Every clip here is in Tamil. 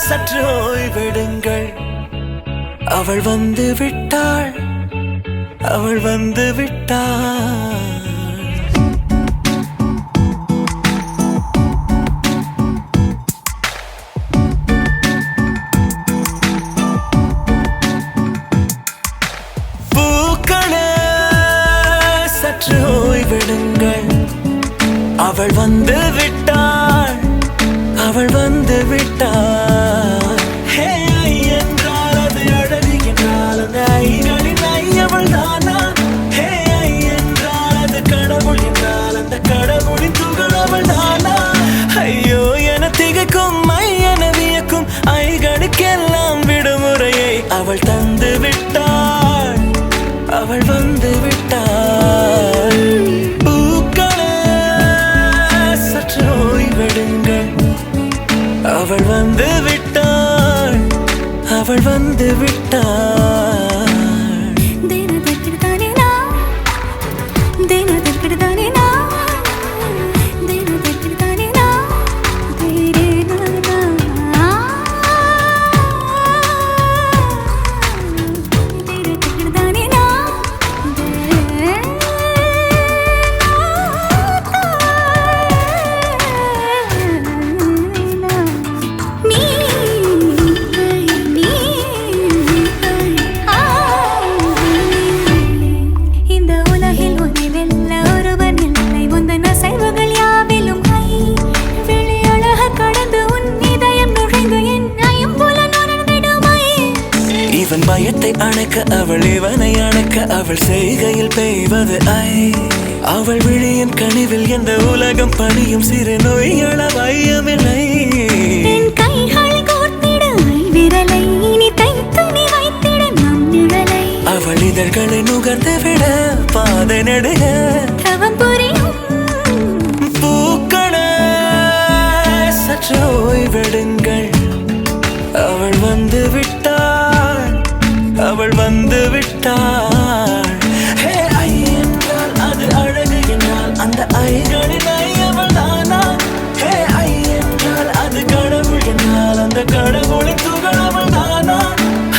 சற்று ஓய்வெடுங்கள். அவள் வந்து விட்டாள், அவள் வந்து விட்டாள். பூக்களே சற்று ஓய்வெடுங்கள். அவள் வந்து விட்டாள், அவள் வந்து விட்டாள். ஹே ஐ என்றால் அது அழகு என்றால் அந்த ஐகளின் ஐ அவள் தானா? ஹே ஐ என்றால் அது கடவுள் என்றால் அந்த கடவுளின் துகள் அவள் தானா? ஐயோ என திகைக்கும் ஐ என வியக்கும் ஐகளுக்கெல்லாம் விடுமுறையை அவள் தந்து விட்டாள், அவள் வந்து விட்டாள். பூக்களே சற்று ஓய்வெடுங்கள். அவள் வந்து விட்டாள், அவள் வந்து விட்டாள். இவன் பயத்தை அணைக்க அவள் இவனை அணைக்க அவள் செய்கையில் பெய்வது ஐ. அவள் விழியின் கனிவில் எந்த உலகம் பணியும் சிறு நோய்கள வையமில்லை. அவள் இதழ்களை நுகர்ந்து விட பாதை நடுக பூக்களே சற்று ஓய்வெடுங்கள். அவள் வந்து விட்டாள், அவள் வந்து விட்டாள். ஹே ஐ என்றால் அது அழகு என்றால் அந்த ஐகளின் ஐ அவள் தானா? ஹே ஐ என்றால் அது கடவுள் என்றால் அந்த கடவுளின் துகள் அவள் தானா?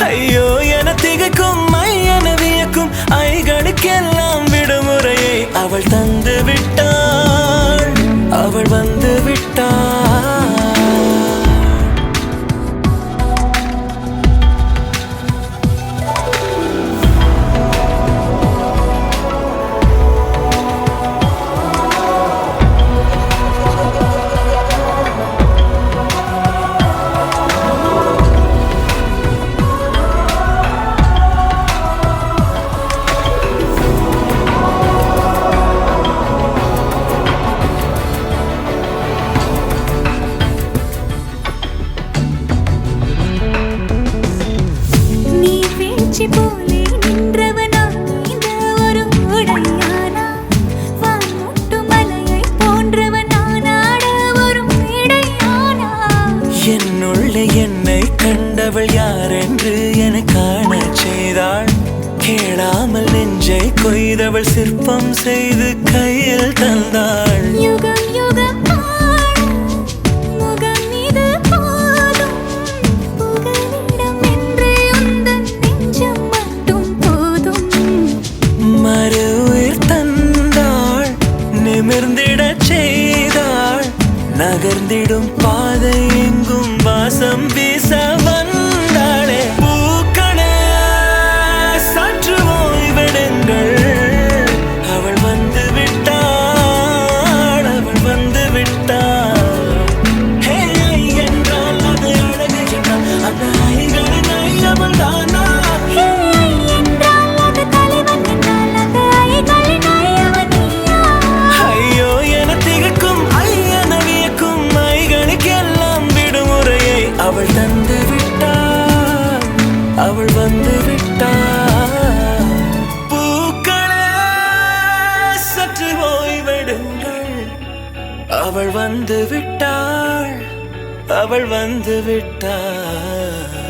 ஐயோ என திகைக்கும் ஐ என வியக்கும் ஐகளுக்கெல்லாம் விடுமுறையை அவள் தந்து விட்டாள், அவள் வந்து விட்டாள். போலே நின்றவனா இந்த ஒரு உடையானா? வான்முட்டு மலையை போன்றவனானாட ஒரு மேடையானா? என்னுள்ளே என்னை கண்டவள் யாரென்று என காண செய்தாள். கேளாமல் நெஞ்சை கொய்தவள் சிற்பம் செய்து கையில் தந்தாள். யுகம் யுகம் முகம் இது போதும் புகலிடம் என்று உந்தன் நெஞ்சம் மட்டும் போதும். மறு உயிர் தந்தாள், நிமிர்ந்திடச் செய்தாள். நகர்ந்திடும் பாதை எங்கும் வாசம் வீச வந்தாளே. பூக்களே சற்று ஓய்வெடுங்கள். அவள் வந்து விட்டாள், அவள் வந்து விட்டாள். ஹே ஐ என்றால் அது அழகு என்றால் அந்த ஐகளின் ஐ அவள் தானா? ஹே ஐ என்றால் அது தலைவன் என்றால் அந்த ஐகளின் ஐ அவன் நீயா? ஐயோ என திகைக்கும் ஐ என வியக்கும் ஐகளுக்கெல்லாம் விடுமுறையை அவள் தந்து விட்டாள், அவள் வந்து விட்டாள். பூக்களே சற்று ஓய்வெடுங்கள். அவள் வந்து விட்டாள், அவள் வந்து விட்டாள்.